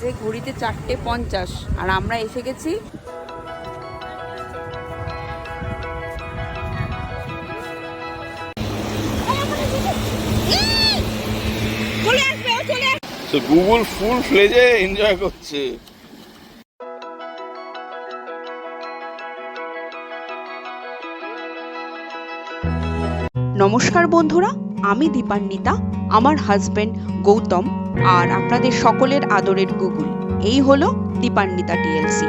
যে ঘড়িতে 4:50 আর আমরা এসে গেছি গুগল ফুল ফ্লেজে এনজয় করছে। নমস্কার বন্ধুরা, আমি দীপান্বিতা, আমার হাজবেন্ড গৌতম আর আপনাদের সকলের আদরের গুগল। এই হলো দীপান্বিতা টিএলসি।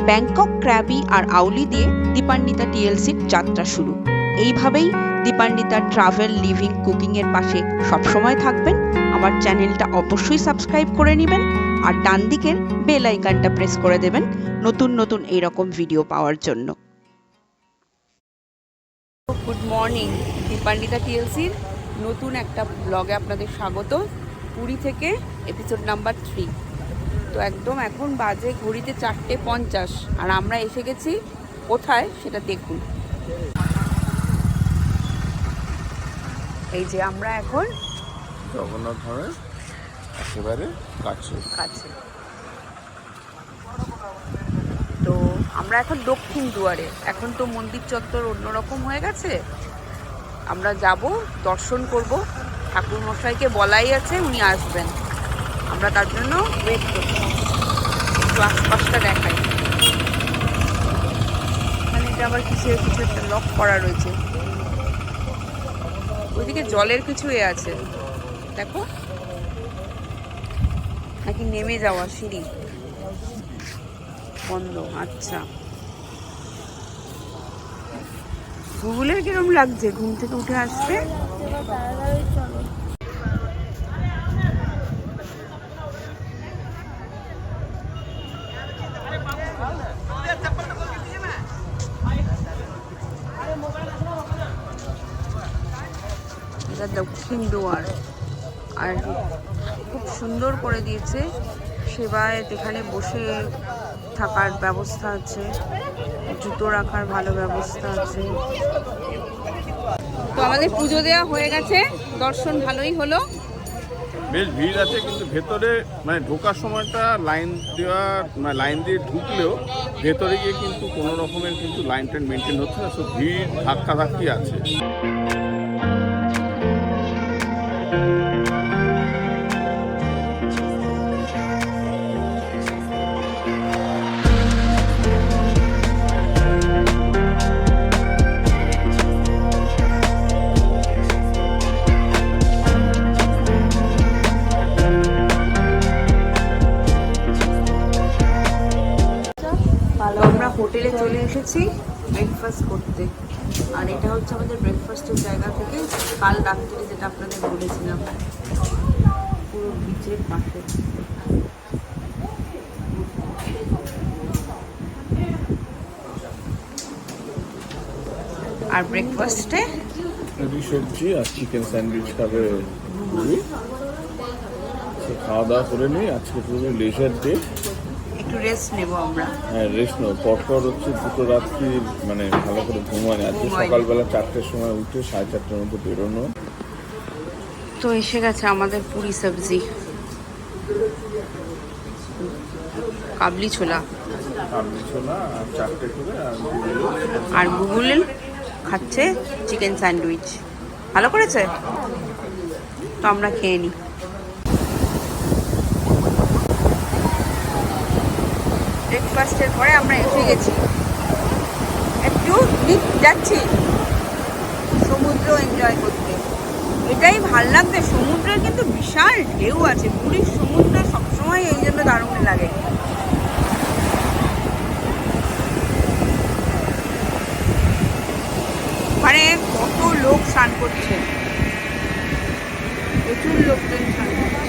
ব্যাংকক, ক্র্যাবি আর আউলি দিয়ে দীপান্বিতা টিএলসির যাত্রা শুরু। এইভাবেই দীপান্বিতা ট্রাভেল, লিভিং, কুকিং এর পাশে সবসময় থাকবেন। আমার চ্যানেলটা অবশ্যই সাবস্ক্রাইব করে নেবেন আর ডান দিকের বেল আইকনটা প্রেস করে দেবেন নতুন নতুন এইরকম ভিডিও পাওয়ার জন্য। গুড মর্নিং, দীপান্বিতা টিএলসির নতুন একটা ব্লগে আপনাদের স্বাগত। পুরী থেকে এপিসোড নাম্বার 3। তো একদম এখন বাজে ঘড়িতে 4:50 আর আমরা এসে গেছি কোথায় সেটা দেখুন। এই যে আমরা এখন জগন্নাথ ধামের একেবারে কাছে। তো আমরা এখন দক্ষিণ দুয়ারে। এখন তো মন্দির চত্বর অন্যরকম হয়ে গেছে। আমরা যাব, দর্শন করব। ঠাকুর মশাইকে বলাই আছে উনি আসবেন, আমরা তার জন্য ওয়েট করছি। একটু আশপাশটা দেখাই। মানে এটা আবার কিছু একটা লক করা রয়েছে। ওইদিকে জলের কিছু আছে দেখো, নাকি নেমে যাওয়া সিঁড়ি বন্ধ। আচ্ছা, গুগলের কিরম লাগছে ঘুম থেকে উঠে আসতে? এটা দক্ষিণ দুয়ার আর খুব সুন্দর করে দিয়েছে। সেবায় এখানে বসে থাকার ব্যবস্থা আছে, জুতো রাখার ভালো ব্যবস্থা আছে। তো আমাদের পুজো দেওয়া হয়ে গেছে, দর্শন ভালোই হলো। বেশ ভিড় আছে, কিন্তু ভেতরে মানে ঢোকার সময়টা লাইন দিয়ে ঢুকলেও ভেতরে গিয়ে কিন্তু কোনো রকমের কিন্তু লাইন টাইন মেনটেন হচ্ছে না, সব ভিড় ধাক্কাধাক্কি আছে। আমরা হোটেলে চলে এসেছি ব্রেকফাস্ট করতে। আর এটা হচ্ছে আমাদের ব্রেকফাস্টের জায়গা থেকে কাল রাত্রে যেটা আপনাদের বলেছিলাম, পুরো বিচের পাশে। আর ব্রেকফাস্টে সবজি আর চিকেন স্যান্ডউইচ খাবে। খাওয়া দাওয়া করে নিই, আজকে পুরো লেজার ডে, একটু রেস্ট নেবো আমরা। হ্যাঁ রেস্ট নেবো। পরপর হচ্ছে দুটো রাত্রি মানে ভালো করে ঘুমানি। আজকে সকালবেলা 4টের সময় উঠে 4:30টার মধ্যে বেরোনো। তো এসে গেছে আমাদের পুরি সবজি, কাবলি ছোলা আর 4টে করে। আর গুগল খাচ্ছে চিকেন স্যান্ডউইচ। ভালো করেছে, তো আমরা খেয়ে নিই। ব্রেকফাস্টের পরে আমরা এসে গেছি, একটু যাচ্ছি সমুদ্র এনজয় করতে। এটাই ভাল লাগবে, সমুদ্রের কিন্তু বিশাল ঢেউ আছে। পুরীর সমুদ্র সবসময় এই জন্য দারুণ লাগে। মানে কত লোক স্নান করছে, প্রচুর লোকজন স্নান করছে।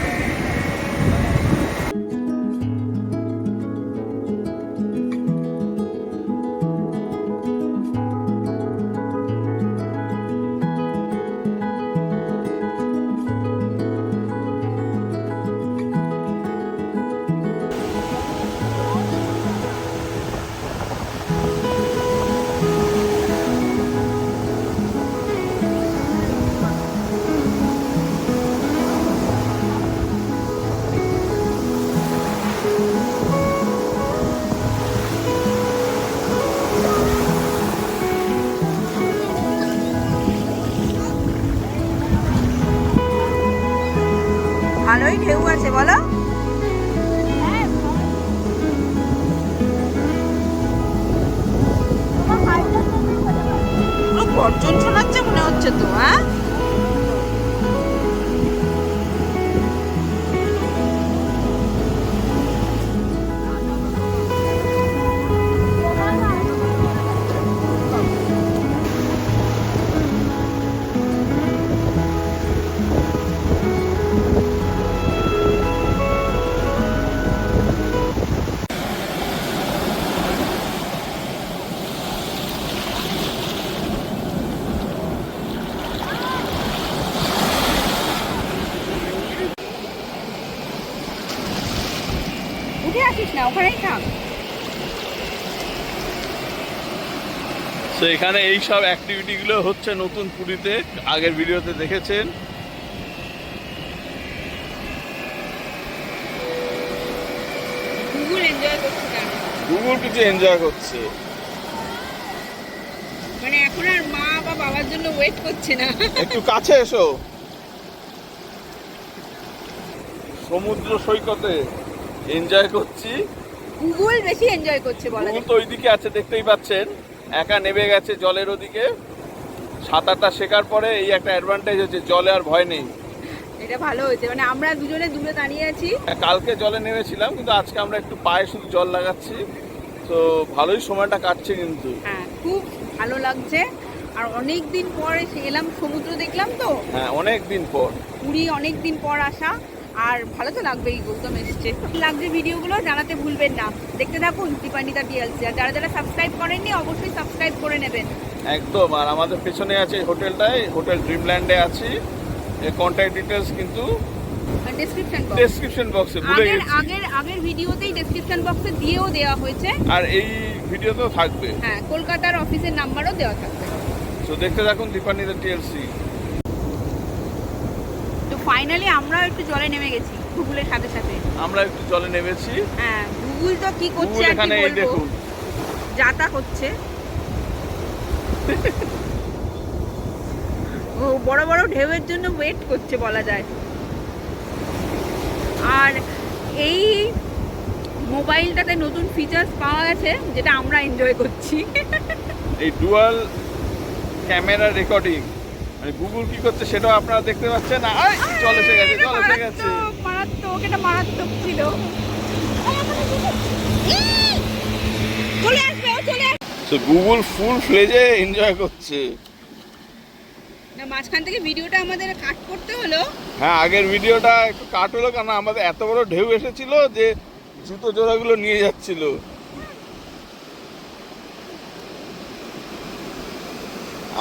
ভালোই ঢেউ আছে বলো। গর্জন শোনাচ্ছে মনে হচ্ছে তো। হ্যাঁ, উঠে আসিস না, ওখানেই থাক। তো এখানে এই সব অ্যাক্টিভিটিগুলো হচ্ছে নতুন পুরীতে, আগের ভিডিওতে দেখেছেন। গুগল এনজয় করছে কেন? গুগল কিছু এনজয় করছে, মানে এখন আর মা বা বাবার জন্য ওয়েট করছে না। একটু কাছে এসো, সমুদ্র সৈকতে এনজয় করছি। গুগল বেশি এনজয় করছে বলা গুগল যায়। তো ওইদিকে আছে, দেখতেই পাচ্ছেন, একা নেমে গেছে জলের ওদিকে। সাঁতারটা শেখার পরে এই একটা অ্যাডভান্টেজ হচ্ছে, জলে আর ভয় নেই। এটা ভালো হয়েছে, মানে আমরা দুজনে দূরে দাঁড়িয়ে আছি। কালকে জলে নেমেছিলাম, কিন্তু আজকে আমরা একটু পায়ে শুধু জল লাগাচ্ছি, তো ভালোই সময়টা কাটছে কিন্তু। হ্যাঁ, খুব ভালো লাগছে। আর অনেক দিন পর এলাম, সমুদ্র দেখলাম তো। হ্যাঁ, অনেক দিন পর পুরী অনেক দিন পর আসা, আর ভালো তো লাগবেই। গৌতম এসছে, লাগছে। ভিডিওগুলো জানাতে ভুলবেন না। দেখতে থাকুন দীপান্বিতা টিএলসি। আর যারা যারা সাবস্ক্রাইব করেননি অবশ্যই সাবস্ক্রাইব করে নেবেন একদম। আর আমাদের পেছনে আছে এই হোটেলটায়, হোটেল ড্রিমল্যান্ডে আছি। এর কন্ট্যাক্ট ডিটেলস কিন্তু ডেসক্রিপশন বক্সে ভুলে গেছি। আগের ভিডিওতেই ডেসক্রিপশন বক্সে দিয়েও দেওয়া হয়েছে, আর এই ভিডিওতেও থাকবে। হ্যাঁ, কলকাতার অফিসের নাম্বারও দেওয়া থাকবে। তো দেখতে থাকুন দীপান্বিতা টিএলসি। তো ফাইনালি আমরাও একটু জলে নেমে গেছি গুগলের সাথে সাথে। আমরা একটু জলে নেমেছি। হ্যাঁ, গুগল তো কি করছে গুগল আর কি এখানে এই বলবো, দেখুন, যাতা করছে। ও বড় বড় ঢেউয়ের জন্য ওয়েট করছে বলা যায়। আর এই মোবাইলটাতে নতুন ফিচার্স পাওয়া গেছে, যেটা আমরা এনজয় করছি। এই ডুয়াল ক্যামেরা রেকর্ডিং, মানে গুগল কি করছে সেটাও আপনারা দেখতে পাচ্ছেন। জল এসে গেছে, জল এসে গেছে। মারাত্মক, এটা মারাত্মক ছিল। চলে আসবে, ও চলে আসবে। তো গুগল ফুল ফ্লেজে এনজয় করছে। না, মাঝখান থেকে ভিডিওটা আমাদের কাট করতে হলো। হ্যাঁ, আগের ভিডিওটা একটু কাট হলো, কারণ আমাদের এত বড় ঢেউ এসেছিল যে জুতো জোড়াগুলো নিয়ে যাচ্ছিল।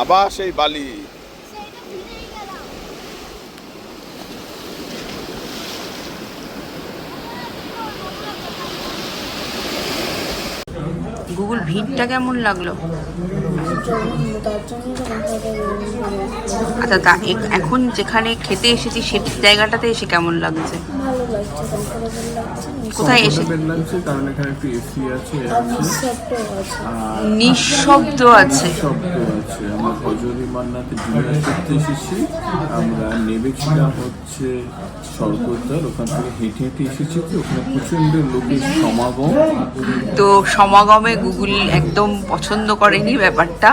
আবার সেই বালি। গুগল ভিড়টা কেমন লাগলো? আচ্ছা, তা এখন যেখানে খেতে এসেছি সেই জায়গাটাতে এসে কেমন লাগছে? ভালো লাগছে, কমফোর্টেবল লাগছে। কোথায় এসে? লাগছে কারণ এখানে একটু এসি আছে, নিঃশব্দ আছে। শব্দ আছে। আমরা ভজরি মান্নাতে ডিনার করতে এসেছি। আমরা নেমেছিলাম হচ্ছে স্বর্গদ্বার, ওখান থেকে হেঁটে হেঁটে এসেছি। তো ওখানে প্রচণ্ড লোকের সমাগম। তো সমাগমে গুগল একদম পছন্দ করেনি ব্যাপারটা,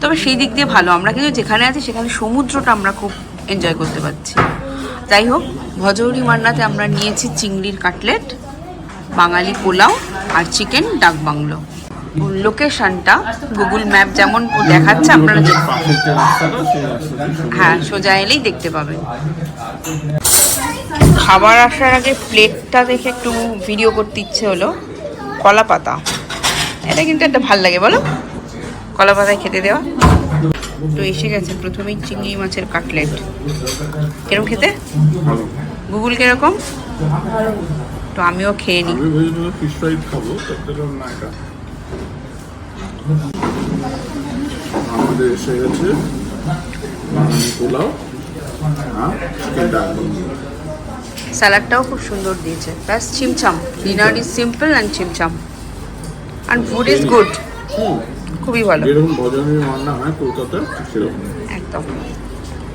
তবে সেই দিক দিয়ে ভালো। আমরা কিন্তু যেখানে আছি সেখানে সমুদ্রটা আমরা খুব এনজয় করতে পারছি। যাই হোক, ভজৌরি মান্নাতে আমরা নিয়েছি চিংড়ির কাটলেট, বাঙালি পোলাও আর চিকেন ডাক বাংলো। লোকেশনটা গুগল ম্যাপ যেমন দেখাচ্ছে আপনারা পাশের যে রাস্তাটা, সেই রাস্তাতে হ্যাঁ সোজা এলেই দেখতে পাবেন। খাবার আসার আগে প্লেটটা দেখে একটু ভিডিও করতে ইচ্ছে হলো। কলা পাতা, এটা কিন্তু একটা ভাল লাগে বলো, কলা পাতায় খেতে দেওয়া। তো এসে গেছে প্রথমেই চিংড়ি মাছের কাটলেট। কিরকম খেতে গুগল, কিরকম? তো আমিও খেয়ে নিই। আমি ভেবেছিলাম ফিশ ফ্রাই খাবো, তারপরে না, এটা আমাদের এসে গেছে বাঙালি পোলাও আর চিকেন ডাক বাংলো। স্যালাডটাও খুব সুন্দর দিয়েছে। ব্যাস চিমচাম, ডিনার ইজ সিম্পল অ্যান্ড চিমচাম অ্যান্ড ফুড ইজ গুড। খুবই ভালো, যেরকম ভজনের রান্না হয় কলকাতায় সেরকম একদম।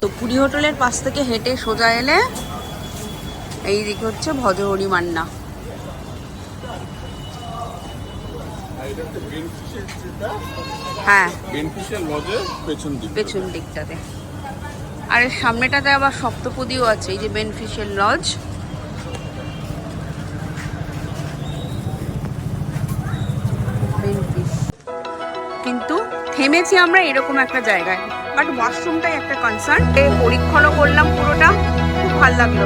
তো পুরী হোটেলের পাশ থেকে হেঁটে সোজা এলে এই দিকে হচ্ছে ভজহরি মান্না। হ্যাঁ, বেনিফিশিয়াল লজের পেছন দিকে। পেছন দিকটাতে। আর এর সামনেটাতে আবার সপ্তপদীও আছে, এই যে বেনিফিশিয়াল লজ। কিন্তু থেমেছি আমরা এরকম একটা জায়গায়, বাট ওয়াশরুমটাই একটা কনসার্ন। পরীক্ষণও করলাম পুরোটা, খুব ভালো লাগলো।